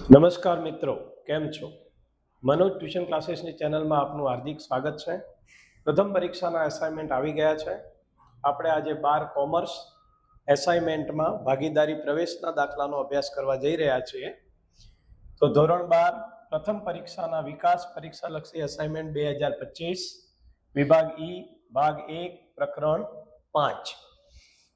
નમસ્કાર મિત્રો, કેમ છો? મનોજ ટ્યુશન ક્લાસીસની ચેનલમાં આપનું હાર્દિક સ્વાગત છે. પ્રથમ પરીક્ષાના અસાઇનમેન્ટ આવી ગયા છે. આપણે આજે 12 કોમર્સ એસાઇનમેન્ટમાં ભાગીદારી પ્રવેશના દાખલાનો અભ્યાસ કરવા જઈ રહ્યા છીએ. તો ધોરણ 12 પ્રથમ પરીક્ષાના વિકાસ પરીક્ષાલક્ષી અસાઇનમેન્ટ 2025 વિભાગ ઈ ભાગ 1 પ્રકરણ 5.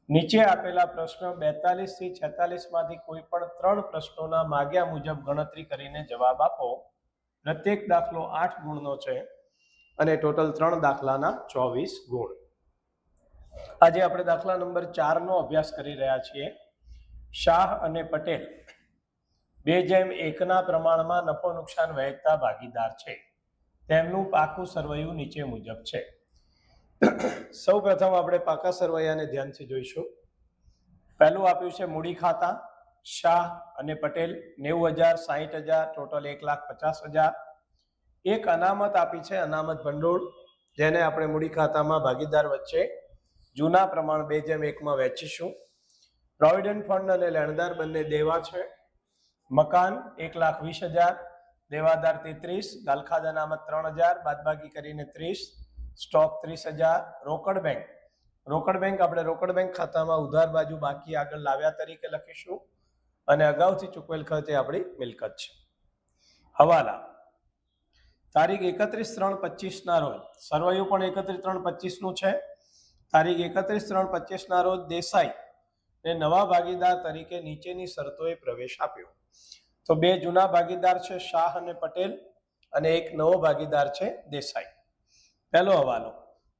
નીચે આપેલા પ્રશ્ન 42 થી 46 માંથી કોઈ પણ 3 પ્રશ્નોના માગ્યા મુજબ ગણતરી કરીને જવાબ આપો. પ્રત્યેક દાખલો 8 ગુણનો છે અને ટોટલ 3 દાખલાના 24 ગુણ. આજે આપણે દાખલા નંબર 4 નો અભ્યાસ કરી રહ્યા છીએ. શાહ અને પટેલ 2:1 ના પ્રમાણમાં નફો નુકસાન વહેંચતા ભાગીદાર છે. તેમનું પાકું સરવૈયું નીચે મુજબ છે. સૌ પ્રથમ આપણે પાકા સરવૈયાને ધ્યાનથી જોઈશું. પહેલું આપ્યું છે મૂડી ખાતા, શાહ અને પટેલ 90,000, 60,000, ટોટલ 1,50,000. એક અનામત આપી છે, અનામત ભંડોળ, જેને આપણે મૂડી ખાતામાં ભાગીદાર વચ્ચે જૂના પ્રમાણ 2:1 વહેંચીશું. પ્રોવિડન્ટ ફંડ અને લેણદાર બંને દેવા છે. મકાન 1,20,000, દેવાદાર 33, ગાલખાદ અનામત 3,000, બાદબાકી કરીને 30, સ્ટોક 30,000. રોકડ બેંક આપણે રોકડ બેંક ખાતામાં ઉધાર બાજુ બાકી આગળ લાવ્યા તરીકે લખીશું અને અગાઉથી ચૂકવેલ ખર્ચ એ આપણી મિલકત છે. હવાલા તારીખ 31/3/25 ના રોજ, સરવૈયું પણ 31/3/25 નું છે. તારીખ 31/3/25 ના રોજ દેસાઈ ને નવા ભાગીદાર તરીકે નીચેની શરતોએ પ્રવેશ આપ્યો. તો 2 જૂના ભાગીદાર છે, શાહ અને પટેલ, અને એક નવો ભાગીદાર છે, દેસાઈ. પહેલો હવાલો,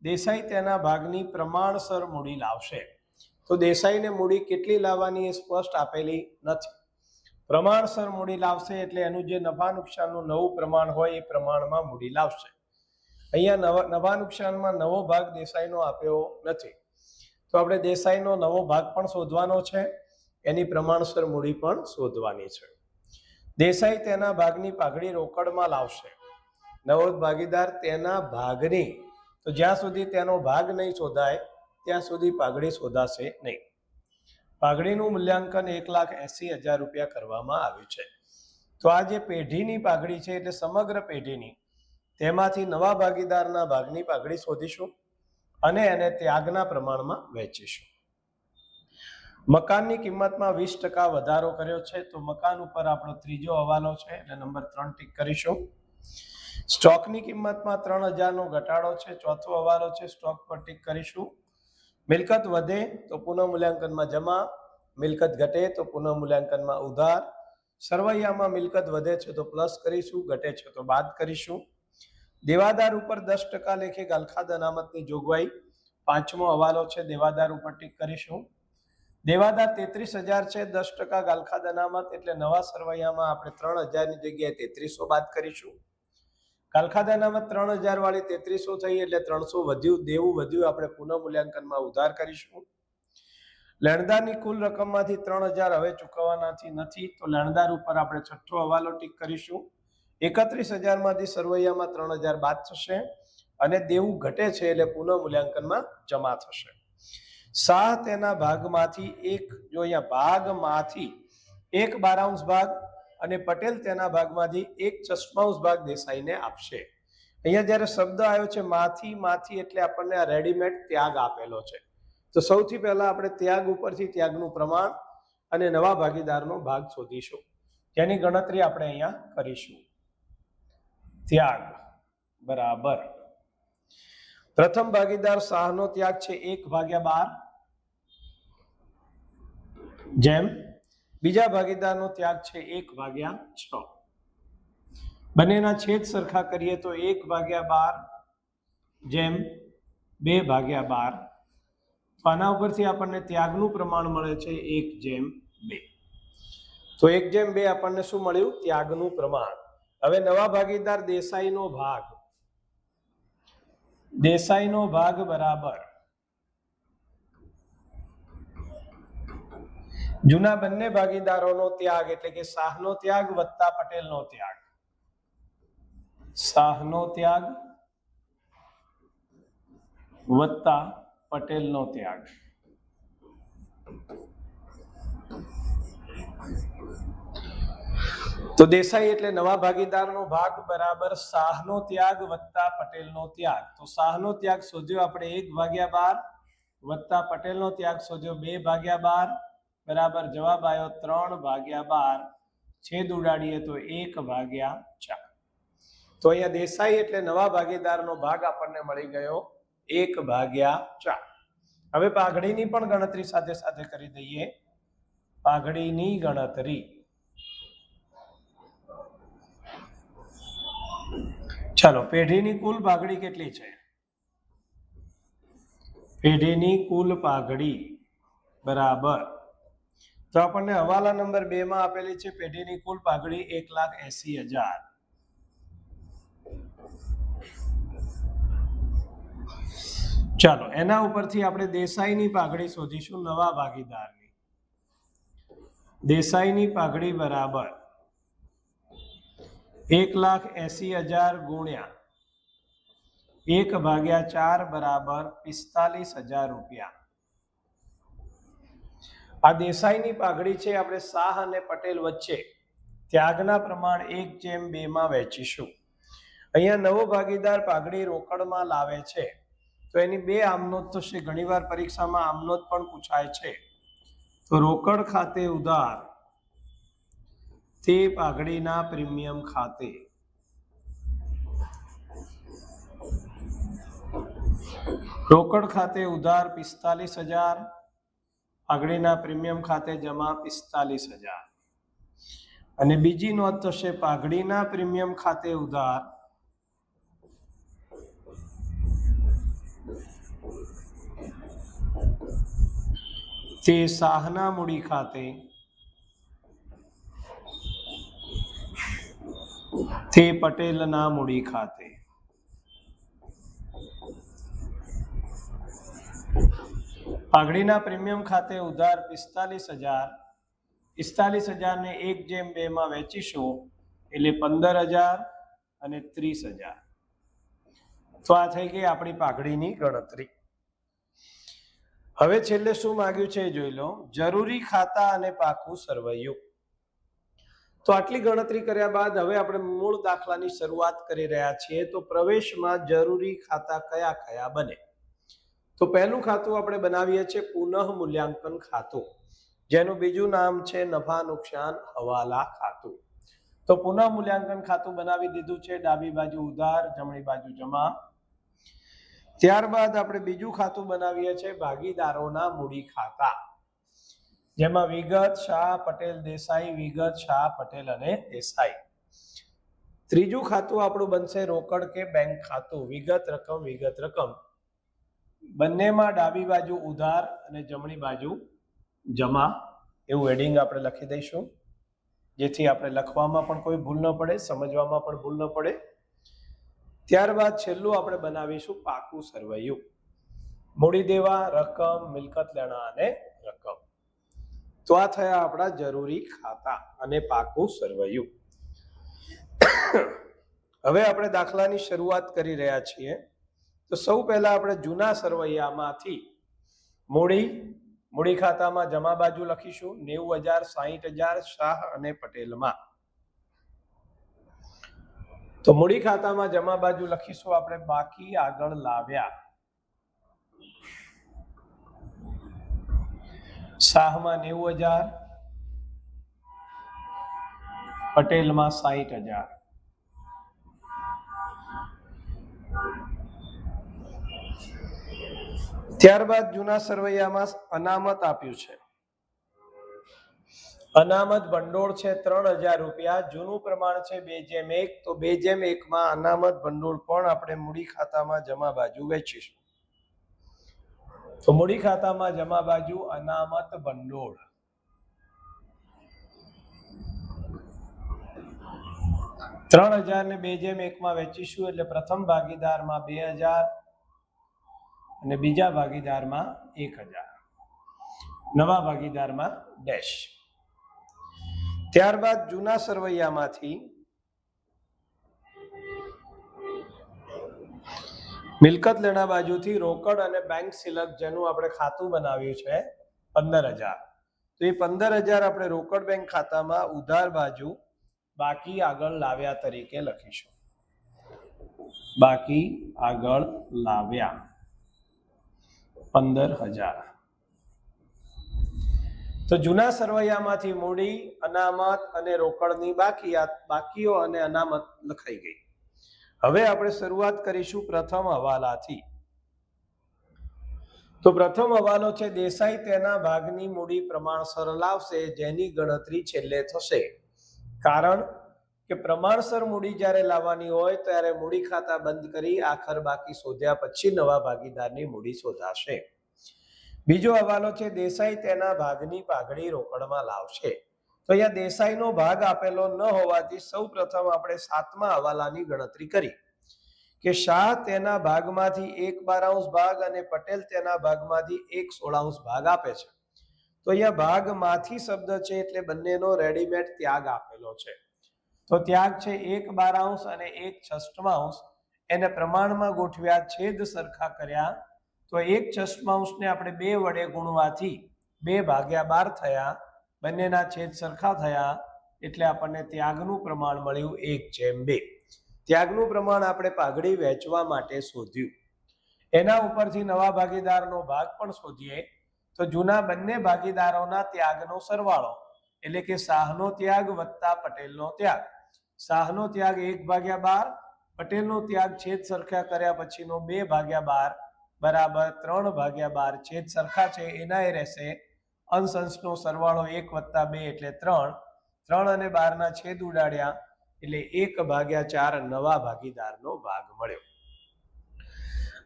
દેસાઈ તેના ભાગની પ્રમાણસર મૂડી લાવશે. તો દેસાઈને મૂડી કેટલી લાવવાની એ સ્પષ્ટ આપેલી નથી. પ્રમાણસર મૂડી લાવશે એટલે એનું જે નફા નુકસાનનું નવું પ્રમાણ હોય એ પ્રમાણમાં મૂડી લાવશે. અહીંયા નફા નુકસાનમાં નવો ભાગ દેસાઈનો આપ્યો નથી, તો આપણે દેસાઈનો નવો ભાગ પણ શોધવાનો છે, એની પ્રમાણસર મૂડી પણ શોધવાની છે. દેસાઈ તેના ભાગની પાઘડી રોકડમાં લાવશે. નવો ભાગીદાર તેના ભાગની, તો જ્યાં સુધી તેનો ભાગ નહીં શોધાય ત્યાં સુધી પાઘડી શોધાશે નહીં. પાઘડીનું મૂલ્યાંકન 1,80,000 રૂપિયા કરવામાં આવ્યું છે. તો આ જે પેઢીની પાઘડી છે એટલે સમગ્ર પેઢીની, તેમાંથી નવા ભાગીદારના ભાગની પાઘડી શોધીશું અને એને ત્યાગના પ્રમાણમાં વહેંચીશું. મકાનની કિંમતમાં 20% વધારો કર્યો છે, તો મકાન ઉપર આપણો ત્રીજો હવાલો છે એટલે નંબર 3 ટીક કરીશું. સ્ટોકની કિંમતમાં 3,000 નો ઘટાડો છે, ચોથો હવાલો છે, સ્ટોક પર ટીક કરીશું. મિલકત વધે તો પુનઃ મૂલ્યાંકનમાં જમા, મિલકત ઘટે તો પુનઃ મૂલ્યાંકનમાં ઉધાર. સરવૈયામાં મિલકત વધે છે તો પ્લસ કરીશું, ઘટે છે તો બાદ કરીશું. દેવાદાર ઉપર 10% લેખે ગાલખાદ અનામતની જોગવાઈ, પાંચમો હવાલો છે, દેવાદાર ઉપર ટીક કરીશું. દેવાદાર 33,000 છે, 10% ગાલખાદ અનામત એટલે નવા સરવૈયામાં આપણે 3,000 ની જગ્યાએ 3300 બાદ કરીશું. ગાલખાદ અનામત 3,000 વાળી 3300 થઈ એટલે 300 વધ્યું, દેવું વધ્યું, આપણે પુનઃ મૂલ્યાંકનમાં ઉધાર કરીશું. લેણદારની કુલ રકમમાંથી 3,000 હવે ચૂકવવાના નથી, તો લેણદાર ઉપર આપણે છઠ્ઠો હવાલો ટીક કરીશું. 31,000 માંથી સરવૈયામાં 3,000 બાદ થશે અને દેવું ઘટે છે એટલે પુનઃ મૂલ્યાંકનમાં જમા થશે. શાહ તેના ભાગમાંથી એક, જો અહીંયા ભાગમાંથી 1/12 ભાગ અને પટેલ તેના ભાગમાંથી 1/6 ભાગ દેસાઈને આપશે. અહીંયા જ્યારે શબ્દ આવ્યો છે માંથી એટલે આપણને આ રેડીમેડ ત્યાગ આપેલો છે. તો સૌથી પહેલા આપણે ત્યાગ ઉપરથી ત્યાગનું પ્રમાણ અને નવા ભાગીદારનો ભાગ શોધીશું, જેની ગણતરી આપણે અહીંયા કરીશું. ત્યાગ બરાબર, પ્રથમ ભાગીદાર શાહનો ત્યાગ છે 1/12, જેમ બીજા ભાગીદારનો ત્યાગ છે 1/6. બંનેના છેદ સરખા કરીએ તો 1/12 જેમ 2/12. તો આના ઉપરથી આપણને ત્યાગનું પ્રમાણ મળે છે 1/2. તો 1/2 આપણને શું મળ્યું? ત્યાગનું પ્રમાણ. હવે નવા ભાગીદાર દેસાઈનો ભાગ, દેસાઈનો ભાગ બરાબર જૂના બંને ભાગીદારોનો ત્યાગ એટલે કે શાહનો ત્યાગ વત્તા પટેલનો ત્યાગ. શાહનો ત્યાગ વત્તા પટેલનો ત્યાગ. તો દેસાઈ એટલે નવા ભાગીદારનો ભાગ બરાબર શાહનો ત્યાગ વત્તા પટેલનો ત્યાગ. તો શાહનો ત્યાગ શોધ્યો આપણે 1/12 વત્તા પટેલનો ત્યાગ શોધ્યો 2/12 બરાબર જવાબ આવ્યો 3/12. છેદ ઉડાડીએ તો 1/4. તો અહીંયા દેસાઈ એટલે નવા ભાગીદારનો ભાગ આપણને મળી ગયો 1/4. હવે પાઘડીની પણ ગણતરી સાથે સાથે કરી દઈએ. પાઘડીની ગણતરી. ચાલો, પેઢીની કુલ પાઘડી કેટલી છે? પેઢીની કુલ પાઘડી બરાબર, તો આપણને હવાલા નંબર 2 માં આપેલી છે પેઢીની કુલ પાઘડી 1,80,000. ચાલો, એના ઉપરથી આપણે દેસાઈની પાઘડી શોધીશું નવા ભાગીદારની. દેસાઈની પાઘડી બરાબર 1,80,000 ગુણ્યા 1/4 બરાબર 45,000 રૂપિયા. આ દેસાઈની પાઘડી છે. આપણે શાહ અને પટેલ વચ્ચે ત્યાગના પ્રમાણ 1/2 માં વહેંચીશું. અહીંયા નવો ભાગીદાર પાઘડી રોકડમાં લાવે છે તો એની 2 આમનોંધ થશે. ઘણીવાર પરીક્ષામાં આમનોંધ પણ પૂછાય છે. તો રોકડ ખાતે ઉધાર તે પાઘડીના પ્રીમિયમ ખાતે. રોકડ ખાતે ઉધાર 45,000, પાઘડીના પ્રીમિયમ ખાતે જમા 45,000. અને બીજી નોંધ થશે પાઘડીના પ્રીમિયમ ખાતે ઉધાર તે શાહના મૂડી ખાતે તે પટેલના મૂડી ખાતે. પાઘડીના પ્રીમિયમ ખાતે ઉધાર 45,000. 45,000 ને 1/2 માં વહેંચીશું એટલે 15,000 અને 30,000. તો આ થઈ ગઈ આપણી પાઘડીની ગણતરી. હવે છેલ્લે શું માંગ્યું છે એ જોઈ લો. જરૂરી ખાતા અને પાકું સરવૈયું. તો આટલી ગણતરી કર્યા બાદ હવે આપણે મૂળ દાખલાની શરૂઆત કરી રહ્યા છીએ. તો પ્રવેશમાં જરૂરી ખાતા કયા કયા બને? તો પહેલું ખાતું આપણે બનાવીએ છીએ પુનઃ મૂલ્યાંકન ખાતું, જેનું બીજું નામ છે નફા નુકસાન હવાલા ખાતું. તો પુનઃ મૂલ્યાંકન ખાતું બનાવી દીધું છે. ડાબી બાજુ ઉધાર, જમણી બાજુ જમા. ત્યારબાદ આપણે બીજું ખાતું બનાવીએ છીએ ભાગીદારોના મૂડી ખાતા, જેમાં વિગત શાહ પટેલ દેસાઈ, વિગત શાહ પટેલ અને દેસાઈ. ત્રીજું ખાતું આપણું બનશે રોકડ કે બેંક ખાતું, વિગત રકમ વિગત રકમ. બંનેમાં ડાબી બાજુ ઉધાર અને જમણી બાજુ જમા એવું હેડિંગ આપણે લખી દઈશું, જેથી આપણે લખવામાં પણ કોઈ ભૂલ ન પડે, સમજવામાં પણ ભૂલ ન પડે. ત્યારબાદ છેલ્લું આપણે બનાવીશું પાકું સરવૈયું, મૂડી દેવા, રકમ, મિલકત લેણા અને રકમ. તો આ થયા આપણા જરૂરી ખાતા અને પાકું સરવૈયું. હવે આપણે દાખલાની શરૂઆત કરી રહ્યા છીએ. તો સૌ પહેલા આપણે જૂના સરવૈયામાંથી મૂડી ખાતામાં જમા બાજુ લખીશું 90,000, 60,000 શાહ અને પટેલમાં. તો મૂડી ખાતામાં જમા બાજુ લખીશું આપણે બાકી આગળ લાવ્યા. શાહમાં 90,000, પટેલમાં 60,000. ત્યારબાદ જૂના સરવૈયામાં અનામત આપ્યું છે. અનામત ભંડોળ છે 3,000 રૂપિયા. જૂનું પ્રમાણ છે 2/1. તો 2/1 માં અનામત ભંડોળ પણ આપણે મૂડી ખાતામાં જમા બાજુ વેચીશું. તો મૂડી ખાતામાં જમા બાજુ અનામત ભંડોળ. $3,000 ને 2/1 માં વેચીશું એટલે પ્રથમ ભાગીદારમાં 2,000 અને બીજા ભાગીદારમાં 1,000, નવા ભાગીદારમાં ડેશ. ત્યારબાદ જૂના સરવૈયામાંથી મિલકત લેણા બાજુથી રોકડ અને બેંક સિલક, જેનું આપણે ખાતું બનાવ્યું છે 15,000. તો એ 15,000 આપણે રોકડ બેંક ખાતામાં ઉધાર બાજુ બાકી આગળ લાવ્યા તરીકે લખીશું. બાકી આગળ લાવ્યા 15,000. તો જૂના સરવૈયામાંથી મૂડી, અનામત અને રોકડની બાકીઓ અને અનામત લખાઈ ગઈ. હવે આપણે શરૂઆત કરીશું પ્રથમ હવાલાથી. તો પ્રથમ હવાલો છે દેસાઈ તેના ભાગની મૂડી પ્રમાણસર લાવશે જેની ગણતરી છેલ્લે થશે. કારણ કે પ્રમાણસર મૂડી જ્યારે લાવવાની હોય ત્યારે મૂડી ખાતા બંધ કરી આખર બાકી શોધ્યા પછી નવા ભાગીદારની મૂડી શોધાશે. બીજો હવાલો છે દેસાઈ તેના ભાગની પાઘડી રોકડમાં લાવશે. તો અહીંયા દેસાઈનો ભાગ આપેલો ન હોવાથી સૌ પ્રથમ આપણે 7મા હવાલાની ગણતરી કરી કે શાહ તેના ભાગમાંથી 1/12 ભાગ અને પટેલ તેના ભાગમાંથી 1/16 ભાગ આપે છે. તો અહીંયા ભાગમાંથી શબ્દ છે એટલે બંનેનો રેડીમેડ ત્યાગ આપેલો છે. તો ત્યાગ છે 1/12 અને 1/6. એને પ્રમાણમાં ગોઠવ્યા, છેદ સરખા કર્યા. તો 1/6 ને આપણે 2 વડે ગુણવાથી 2/12 થયા. બંનેના છેદ સરખા થયા એટલે આપણને ત્યાગનું પ્રમાણ મળ્યું 1/2. ત્યાગનું પ્રમાણ આપણે પાઘડી વેચવા માટે શોધ્યું. એના ઉપરથી નવા ભાગીદારનો ભાગ પણ શોધીએ. તો જૂના બંને ભાગીદારોના ત્યાગનો સરવાળો એટલે કે શાહનો ત્યાગ વત્તા પટેલનો ત્યાગ. શાહનો ત્યાગ 1/12, પટેલનો ત્યાગ છેદ સરખા કર્યા પછીનો 2/12 બરાબર 3/12. છેદ સરખા છે એના એ રહેશે. અંશ અંશનો સરવાળો 1 + 2 એટલે 3. 3 અને 12 ના છેદ ઉડાડ્યા એટલે 1/4 નવા ભાગીદારનો ભાગ મળ્યો.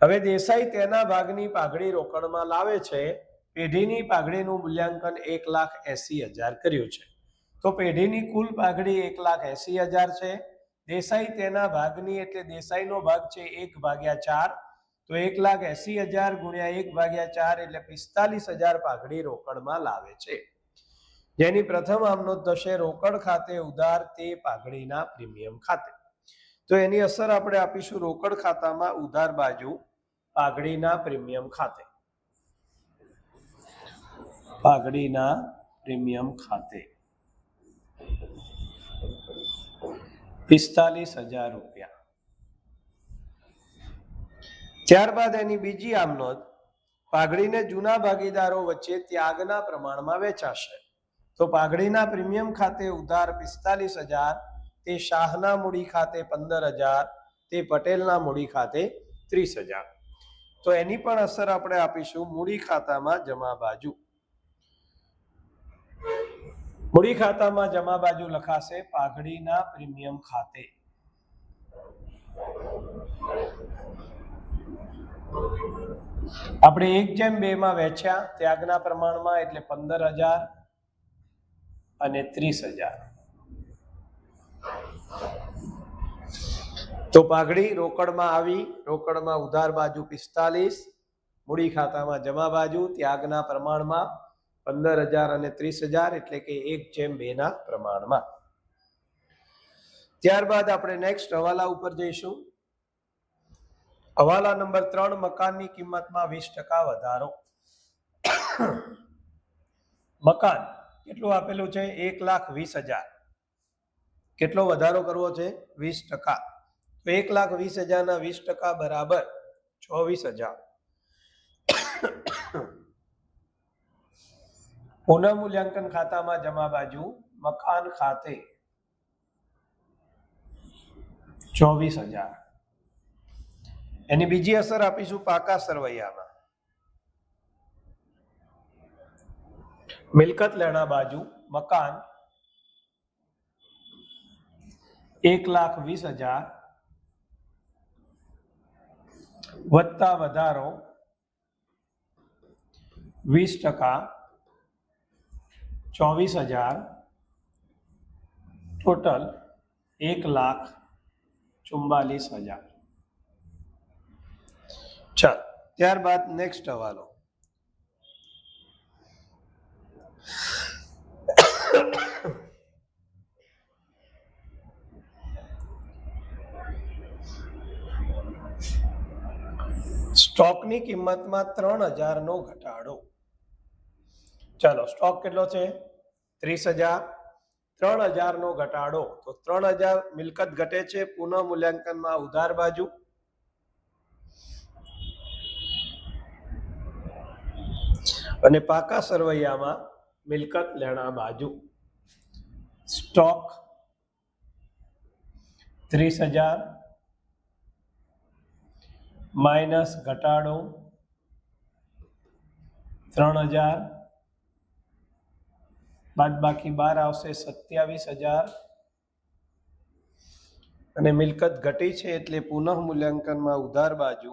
હવે દેસાઈ તેના ભાગની પાઘડી રોકડમાં લાવે છે. પેઢીની પાઘડીનું મૂલ્યાંકન 1,80,000 કર્યું છે. તો પેઢીની કુલ પાઘડી 1,80,000 છે. દેસાઈ તેના ભાગની એટલે દેસાઈનો ભાગ છે 1/4. તો 1,80,000 ગુણ્યા 1/4 એટલે 45,000 પાઘડી રોકડમાં લાવે છે. જેની પ્રથમ આમનોંધ થશે રોકડ ખાતે ઉધાર તે પાઘડીના પ્રીમિયમ ખાતે. તો એની અસર આપણે આપીશું રોકડ ખાતામાં ઉધાર બાજુ પાઘડીના પ્રીમિયમ ખાતે. પાઘડીના પ્રીમિયમ ખાતે 45,000 રૂપિયા. ત્યારબાદ એની બીજી આમનોંધ પાઘડીને જૂના ભાગીદારો વચ્ચે ત્યાગના પ્રમાણમાં વેચાશે. તો પાઘડીના પ્રીમિયમ ખાતે ઉધાર 45,000, તે શાહના મૂડી ખાતે 15,000, તે પટેલના મૂડી ખાતે 30,000. તો એની પણ અસર આપણે આપીશું મૂડી ખાતામાં જમા બાજુ. મૂડી ખાતામાં જમા બાજુ લખાશે પાઘડીના પ્રીમિયમ ખાતે. આપણે 1/2 માં વેચ્યા ત્યાગના પ્રમાણમાં એટલે 15,000 અને 30,000. તો પાઘડી રોકડમાં આવી. રોકડમાં ઉધાર બાજુ 45, મૂડી ખાતામાં જમા બાજુ ત્યાગના પ્રમાણમાં 15,000 અને 30,000 એટલે કે 1/2 ના પ્રમાણમાં. ત્યારબાદ આપણે નેક્સ્ટ હવાલા ઉપર જઈશું. હવાલા નંબર 3 મકાનની કિંમતમાં 20% વધારો. મકાન કેટલું આપેલું છે 1,20,000. કેટલો વધારો કરવો છે 20%. તો 1,20,000 ના 20% બરાબર 24,000. પુનઃ મૂલ્યાંકન ખાતામાં જમા બાજુ મકાન ખાતે 24,000. એની બીજી અસર આપીશું પાકા સરવૈયામાં. મિલકત લેણા બાજુ મકાન 1,20,000 વત્તા વધારો 20%, 24,000, ટોટલ 1,44,000. ચાલો ત્યારબાદ નેક્સ્ટ હવાલો. સ્ટોકની કિંમતમાં 3,000 નો ઘટાડો. ચાલો સ્ટોક કેટલો છે 30,000. 3000 નો ઘટાડો, તો 3000 મિલકત ઘટે છે પુનઃ મૂલ્યાંકનમાં ઉધાર બાજુ, અને પાકા સરવૈયામાં મિલકત લેણા બાજુ. સ્ટોક 30,000 માઇનસ ઘટાડો 3,000 બાદ બાકી 12 આવશે 27,000, અને મિલકત ઘટી છે એટલે પુનઃ મૂલ્યાંકનમાં ઉધાર બાજુ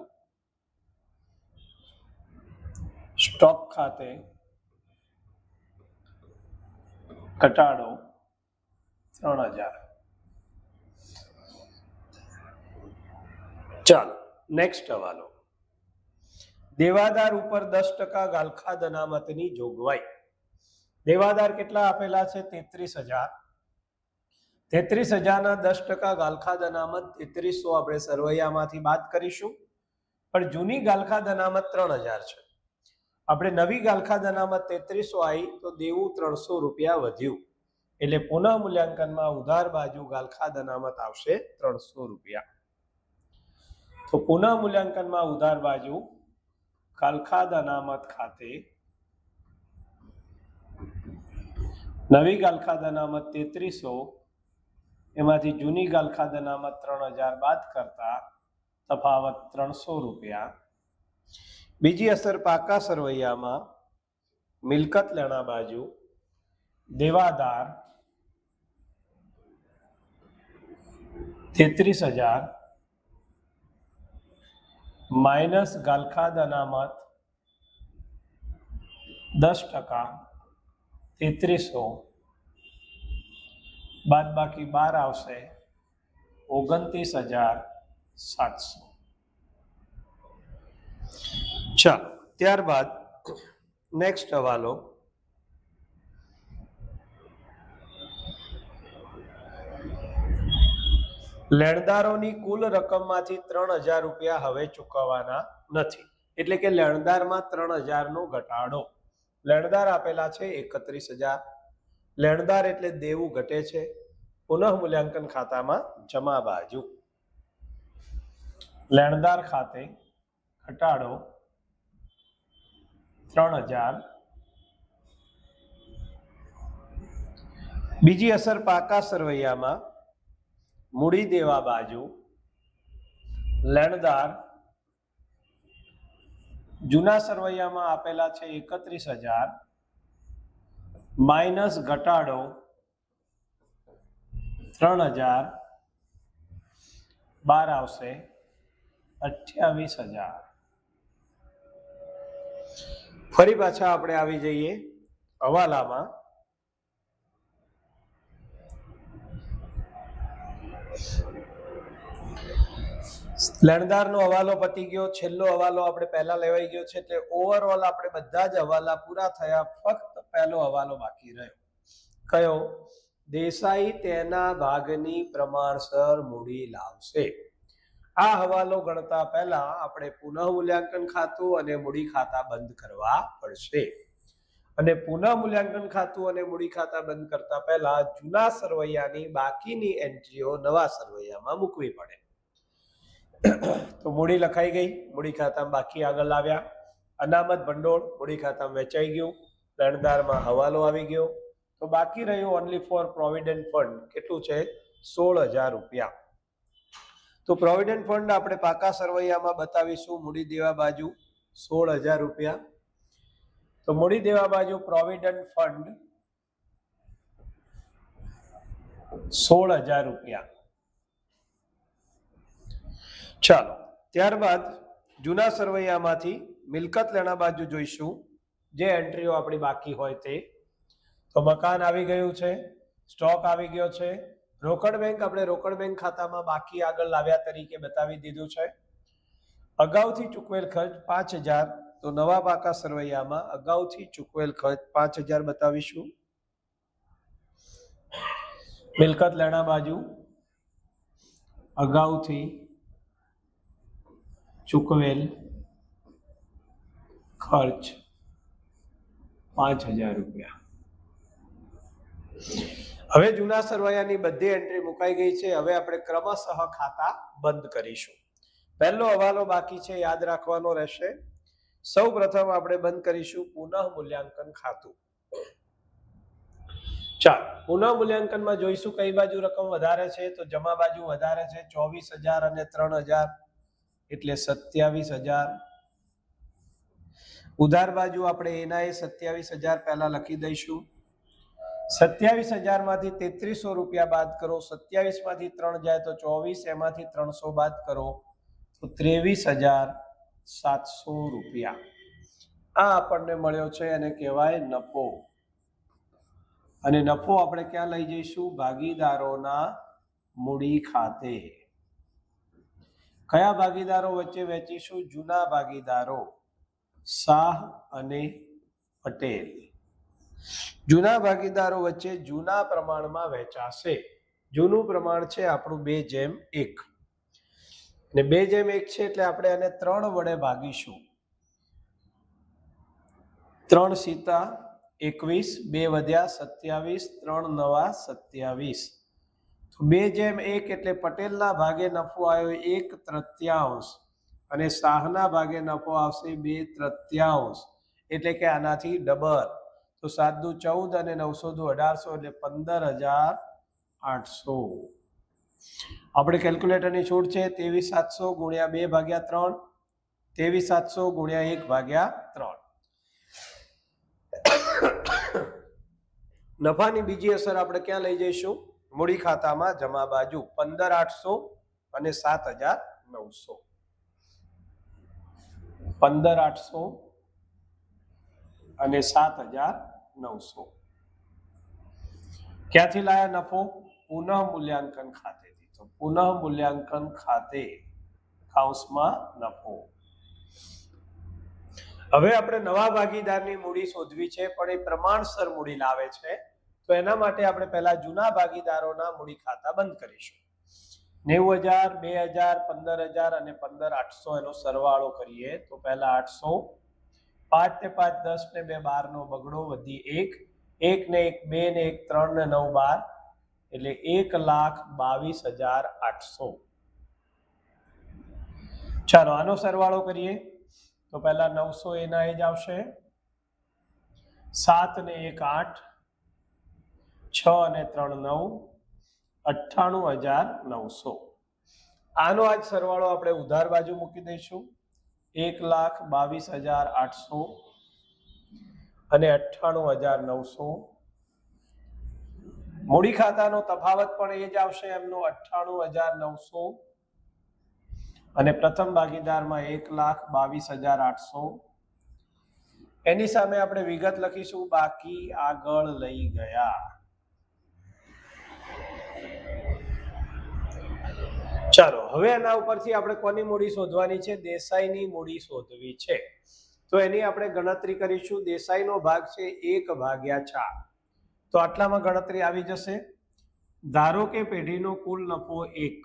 સ્ટોક ખાતે ઘટાડો 3,000. ચાલો નેક્સ્ટ હવાલો. દેવાદાર ઉપર 10% ગાલખાદ અનામતની જોગવાઈ. દેવાદાર કેટલા આપેલા છે? 33,000. 33,000 ના 10% ગાલખાદ અનામત 3300 આપણે સરવૈયામાંથી બાદ કરીશું, પણ જૂની ગાલખાદ અનામત 3,000 છે. આપણે નવી ગાલખાદ અનામત 3300 આવી તો દેવું 300 રૂપિયા વધ્યું, એટલે પુનઃ મૂલ્યાંકનમાં ઉધાર બાજુ ગાલખાદ અનામત આવશે 300 રૂપિયા. તો પુનઃ મૂલ્યાંકનમાં ઉધાર બાજુ ગાલખાદ અનામત ખાતે નવી ગાલખાદ અનામત 3300, એમાંથી જૂની ગાલખાદ અનામત 3,000 બાદ કરતા તફાવત 300 રૂપિયા. બીજી અસર પાકા સરવૈયામાં મિલકત લેણા બાજુ દેવાદાર 33,000 માઇનસ ગાલખાદ અનામત 10% 3300 બાદ બાકી 12 આવશે 29,700. ચાલો ત્યારબાદ નેક્સ્ટ હવાલો. લેણદારોની કુલ રકમમાંથી 3,000 રૂપિયા હવે ચૂકવવાના નથી, એટલે કે લેણદારમાં 3,000 નો ઘટાડો. લેણદાર આપેલા છે 31,000. લેણદાર એટલે દેવું ઘટે છે, પુનઃ મૂલ્યાંકન ખાતામાં જમા બાજુ લેણદાર ખાતે ઘટાડો 3,000. બીજી અસર પાકા સરવૈયામાં મૂડી દેવા બાજુ લેણદાર જૂના સરવૈયામાં આપેલા છે 31,000 માઇનસ ઘટાડો 3,000, 12 આવશે 28,000. ફરી પાછા આપણે આવી જઈએ હવાલામાં. લેણદારનો હવાલો પતી ગયો, છેલ્લો હવાલો આપણે પહેલા લેવાઈ ગયો છે, એટલે ઓવરઓલ આપણે બધા જ હવાલા પૂરા થયા, ફક્ત પહેલો હવાલો બાકી રહ્યો. કયો? દેસાઈ તેના ભાગની પ્રમાણસર મૂડી લાવશે. આ હવાલો ગણતા પહેલા આપણે પુનઃ મૂલ્યાંકન ખાતું અને મૂડી ખાતા બંધ કરવા પડશે, અને પુનઃ મૂલ્યાંકન ખાતું અને મૂડી ખાતા બંધ કરતા પહેલા જૂના સરવૈયાની બાકીની એન્ટ્રીઓ નવા સરવૈયામાં મૂકવી પડે. તો મૂડી લખાઈ ગઈ, મૂડી ખાતામાં બાકી આગળ લાવ્યા, અનામત ભંડોળ મૂડી ખાતામાં વેચાઈ ગયું, લેણદારમાં હવાલો આવી ગયો, તો બાકી રહ્યું ઓનલી ફોર પ્રોવિડન્ટ ફંડ. કેટલું છે? 16,000 રૂપિયા. તો પ્રોવિડન્ટ ફંડ આપણે પાકા સરવૈયામાં બતાવીશું. મૂડી દેવા બાજુ 16,000 રૂપિયા. તો મૂડી દેવા બાજુ પ્રોવિડન્ટ ફંડ 16,000 રૂપિયા. ચાલો ત્યારબાદ જૂના સરવૈયામાંથી મિલકત લેણા બાજુ જોઈશું, જે એન્ટ્રીઓ આપણી બાકી હોય તે. તો મકાન આવી ગયું છે, સ્ટોક આવી ગયો છે, રોકડ બેંક આપણે રોકડ બેંક ખાતામાં બાકી આગળ લાવ્યા તરીકે બતાવી દીધું છે. અગાઉથી ચૂકવેલ ખર્ચ 5,000, તો નવા પાકા સરવૈયામાં અગાઉથી ચૂકવેલ ખર્ચ 5,000 બતાવીશું. મિલકત લેણા બાજુ અગાઉથી ચૂકવેલ ખર્ચ 5,000 રૂપિયા. હવે જૂના સરવાયાની બધી એન્ટ્રી મુકાઈ ગઈ છે. હવે આપણે ક્રમશઃ ખાતા બંધ કરીશું. પહેલો હવાલો બાકી છે, યાદ રાખવાનો રહેશે. સૌ પ્રથમ આપણે બંધ કરીશું પુનઃ મૂલ્યાંકન ખાતું. ચાલો, પુનઃ મૂલ્યાંકનમાં જોઈશું કઈ બાજુ રકમ વધારે છે. તો જમા બાજુ વધારે છે, 24,000 અને 3,000 એટલે 27,000. ઉધાર બાજુ આપણે એના 27,000 પહેલા લખી દઈશું. 27,000 માંથી 3300 રૂપિયા બાદ કરો. 27 માંથી 3 જાય તો 24, એમાંથી 300 બાદ કરો તો 23,700 રૂપિયા. આ આપણને મળ્યો છે, એને કહેવાય નફો. અને નફો આપણે ક્યાં લઈ જઈશું? ભાગીદારોના મૂડી ખાતે. કયા ભાગીદારો વચ્ચે વેચીશું? જૂના ભાગીદારો શાહ અને પટેલ. જૂના ભાગીદારો વચ્ચે જૂના પ્રમાણમાં વેચાશે. જૂનું પ્રમાણ છે આપણું 2:1 અને 2:1 છે એટલે આપણે એને 3 વડે ભાગીશું. 3 સીતા 21, 2 વધ્યા 27, 3 નવા 27. તો 2:1 એટલે પટેલના ભાગે નફો આવ્યો 1/3 અને શાહના ભાગે નફો આવશે 2/3, એટલે કે આનાથી ડબલ. તો 7 દુ 14 અને 900 દુ 1800 એટલે 15,800. આપણે કેલ્ક્યુલેટરની છૂટ છે. 23,700 ગુણ્યા 2/3, 23,700 ગુણ્યા 1/3. નફાની બીજી અસર આપણે ક્યાં લઈ જઈશું? મૂડી ખાતામાં જમા બાજુ. 15,800 અને 7,900. 15,800 અને 7,900. ક્યાંથી લાયા નફો? પુનઃ મૂલ્યાંકન ખાતેથી. તો પુનઃ મૂલ્યાંકન ખાતે કૌંસમાં નફો. હવે આપણે નવા ભાગીદારની મૂડી શોધવી છે, પણ એ પ્રમાણસર મૂડી લાવે છે. તો એના માટે આપણે પહેલા જૂના ભાગીદારોના મૂડી ખાતા બંધ કરીશું. 90,000, 2,000, 15,000 અને 15,800 એનો સરવાળો કરીએ તો પહેલા 800, 5 ને 5 10 ને 2 12 નો બગડો વધી 1, 1 ને 1 2 ને 1 3 ને 9 12 એટલે 1,22,800. ચાલો આનો સરવાળો કરીએ તો પહેલા 900 એના એ જ આવશે, 7 ને 1 8, 6 અને 3 9, 98,900. આનો આજ સરવાળો આપણે ઉધાર બાજુ મૂકી દઈશું. 1,22,800 અને 98,900. મૂડી ખાતાનો તફાવત પણ એ જ આવશે એમનો 98,900 અને પ્રથમ ભાગીદારમાં 1,22,800. એની સામે આપણે વિગત લખીશું બાકી આગળ લઈ ગયા. ચાલો હવે એના ઉપરથી આપણે કોની મૂડી શોધવાની છે? દેસાઈની મૂડી શોધવી છે. તો એની આપણે ગણતરી કરીશું. દેસાઈનો ભાગ છે 1/4. તો આટલામાં ગણતરી આવી જશે. ધારો કે પેઢીનો કુલ નફો 1,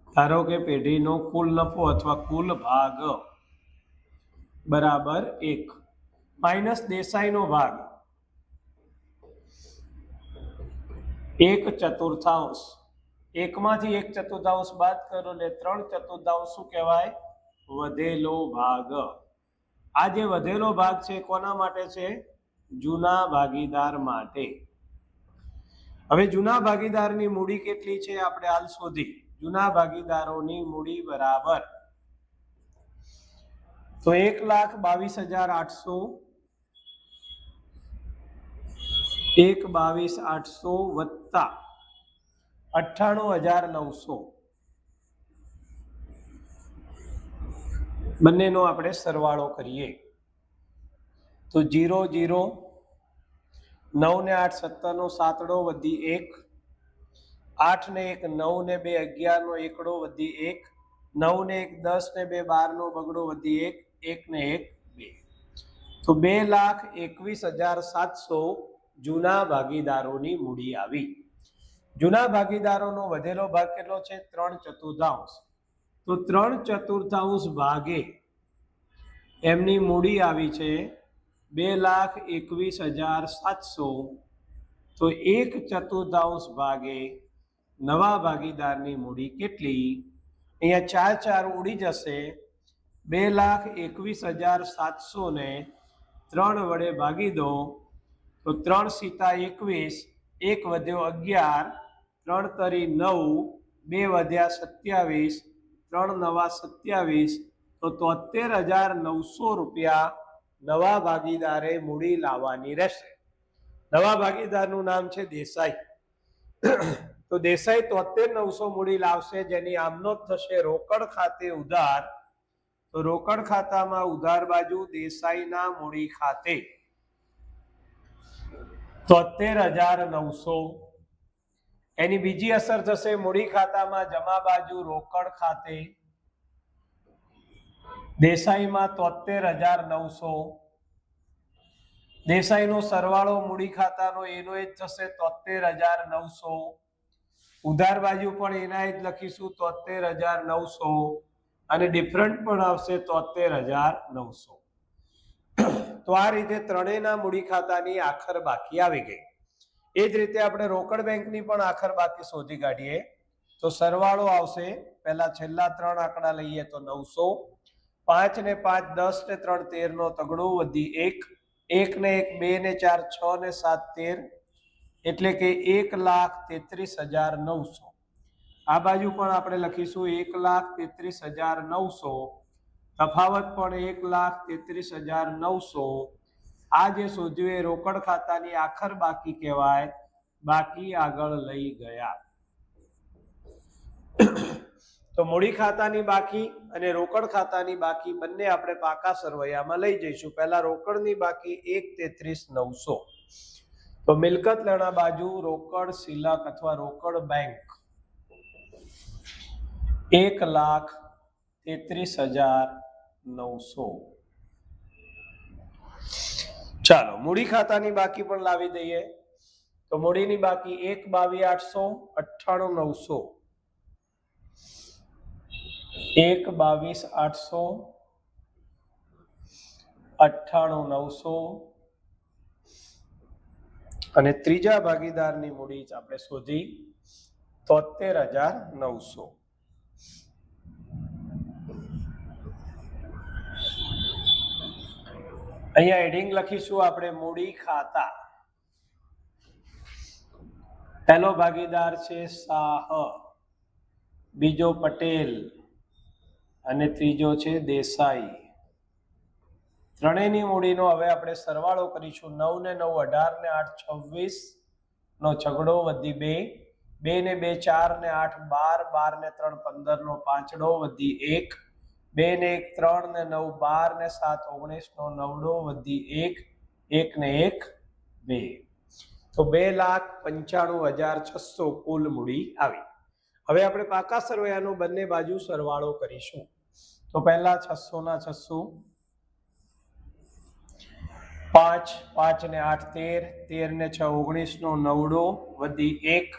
ધારો કે પેઢીનો કુલ નફો અથવા કુલ ભાગ બરાબર 1 માઇનસ દેસાઈનો ભાગ 1/4. 1 માંથી 1/4 બાદ કરો એટલે 3/4 શું કહેવાય? વધેલો ભાગ. આ જે વધેલો ભાગ છે કોના માટે છે? જૂના ભાગીદાર માટે. હવે જૂના ભાગીદારની મૂડી કેટલી છે આપણે હાલ શોધી. જૂના ભાગીદારોની મૂડી બરાબર તો 1,22,800, 1,22,800 વત્તા 98,900 બંનેનો આપણે સરવાળો કરીએ તો 0 0, 9 ને 8 17 નો 7 વધી 1, 8 ને 1 9 ને 2 11 નો 1 વધી 1, 9 ને 1 10 ને 2 12 નો બગડો વધી 1, 1 ને 1 2. તો 2,21,700 જૂના ભાગીદારોની મૂડી આવી. જૂના ભાગીદારોનો વધેલો ભાગ કેટલો છે? 3/4. તો 3/4 ભાગે એમની મૂડી આવી છે 2,21,700 તો 1/4 ભાગે નવા ભાગીદારની મૂડી કેટલી? અહીંયા 4 4 ઉડી જશે. 2,21,700 ને 3 વડે ભાગી દો તો 3 સીતા 21, 1 વધ્યો 11, 3 તરી 9, 2 વધ્યા 27, 3 નવા 27, તો 73,900 રૂપિયા નવા ભાગીદારે મૂડી લાવવાની રહેશે. નવા ભાગીદારનું નામ છે દેસાઈ. તો દેસાઈ 73,900 મૂડી લાવશે, જેની આમનોંધ થશે રોકડ ખાતે ઉધાર. તો રોકડ ખાતામાં ઉધાર બાજુ દેસાઈના મૂડી ખાતે 73,900. એની બીજી અસર થશે મૂડી ખાતામાં જમા બાજુ રોકડ ખાતે દેસાઈમાં 73,900. દેસાઈનો સરવાળો મૂડી ખાતાનો એનો જ થશે 73,900. ઉધાર બાજુ પણ એના જ લખીશું 73,900 અને ડિફરન્ટ પણ આવશે 73,900. તો આ રીતે ત્રણેયના મૂડી ખાતાની આખર બાકી આવી ગઈ. એ જ રીતે આપણે રોકડ બેંકની પણ આખર બાકી શોધી કાઢીએ. તો સરવાળો આવશે, પહેલા છેલ્લા 3 આંકડા લઈએ તો 900, 5 ને 5 10 ને 3 13 નો તગડો વધી 1, 1 ને 1 2 ને 4 6 ને 7 13, એટલે કે 1,33,900. આ બાજુ પણ આપણે લખીશું 1,33,900. તફાવત પણ 1,33,900. આ જે શોધ્યું એ રોકડ ખાતાની આખર બાકી કહેવાય. બાકી આગળ લઈ ગયા. તો મૂડી ખાતાની બાકી અને રોકડ ખાતાની બાકી બંને આપણે પાકા સરવૈયામાં લઈ જઈશું. પહેલા રોકડની બાકી 1,33,900. તો મિલકત લેણા બાજુ રોકડ શિલક અથવા રોકડ બેંક 1,33,900. ચાલો મૂડી ખાતાની બાકી પણ લાવી દઈએ. તો મૂડીની બાકી 1,22,800, 1,22,800, 98,900 અને ત્રીજા ભાગીદારની મૂડી આપણે શોધી 73,900. અહીંયા હેડિંગ લખીશું આપણે મૂડી ખાતા. પહેલો ભાગીદાર છે શાહ, બીજો પટેલ અને ત્રીજો છે દેસાઈ. ત્રણેયની મૂડીનો હવે આપણે સરવાળો કરીશું. 9 ને 9 18 ને 8 26 નો છગડો વધી 2, 2 ને 2 4 ને 8 12, 12 ને 3 15 નો પાંચડો વધી 1, 2 ને 1 3 ને 9 12 ને 7 19 નો નવડો વધી 1, 1 ને 1 2. તો 2,95,600 કુલ મૂડી આવી. હવે આપણે પાકા સરવૈયાનો બંને બાજુ સરવાળો કરીશું. તો પહેલા 600 ના 600, 5 5 ને 8 13, 13 ને 6 19 નો નવડો વધી 1,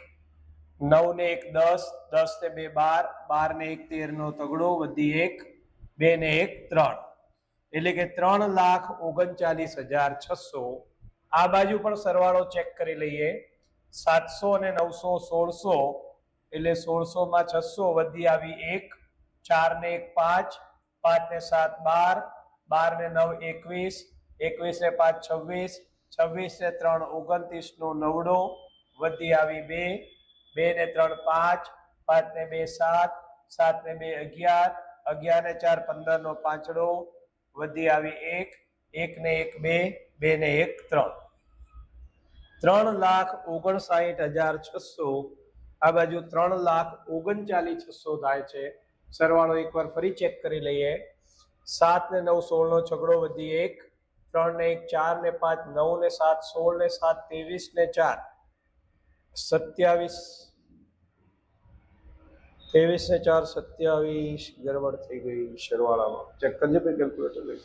9 ને 1 10, 10 ને 2 12, 12 ને 1 13 નો તગડો વધી 1, 2 ને 1 3, એટલે કે 3,39,600. આ બાજુ પણ સરવાળો ચેક કરી લઈએ. 700 અને 900 1600, એટલે 1600 માં 600 વધી આવી 1, 4 ને 1 5, 5 ને 7 12, 12 ને 9 21, 21 ને 5 26, 26 ને 3 29 નો નવડો વધી આવી 2, 2 ને 3 5, 5 ને 2 7, 7 ને 2 11, 11 ને 4 15 નો પાંચડો વધી આવી 1, 1 ને 1 2, 2 ને 1 3. 3,59,600. આ બાજુ 3,39,600 થાય છે. સરવાળો એકવાર ફરી ચેક કરી લઈએ. 7 ને 9 16 નો છગડો વધી 1, 3 ને 1 4 ને 5 9 ને 7 16 ને 7 23 ને 4 27, 23 ને 4 27. ગરબડ થઈ ગઈ સરવાળામાં. ચેક કરજો ભાઈ કેલ્ક્યુલેટર લઈ.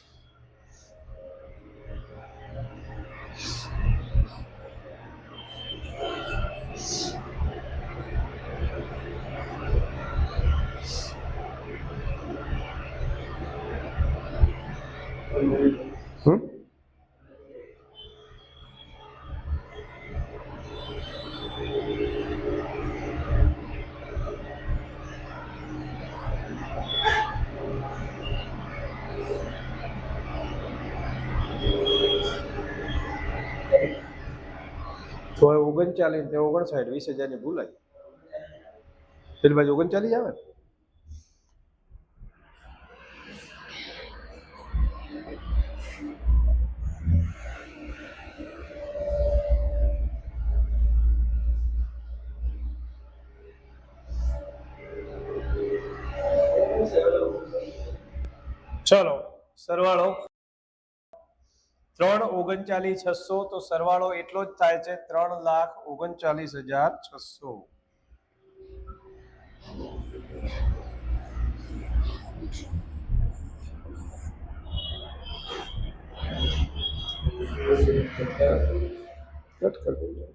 તો 39 ને 59 20,000 ની ભૂલાય. પેલી બાજુ 39 આવે ને? ચલો સરવાળો 3,39,600, તો સરવાળો એટલો જ થાય છે 3,39,600. કટ કરી દઈએ.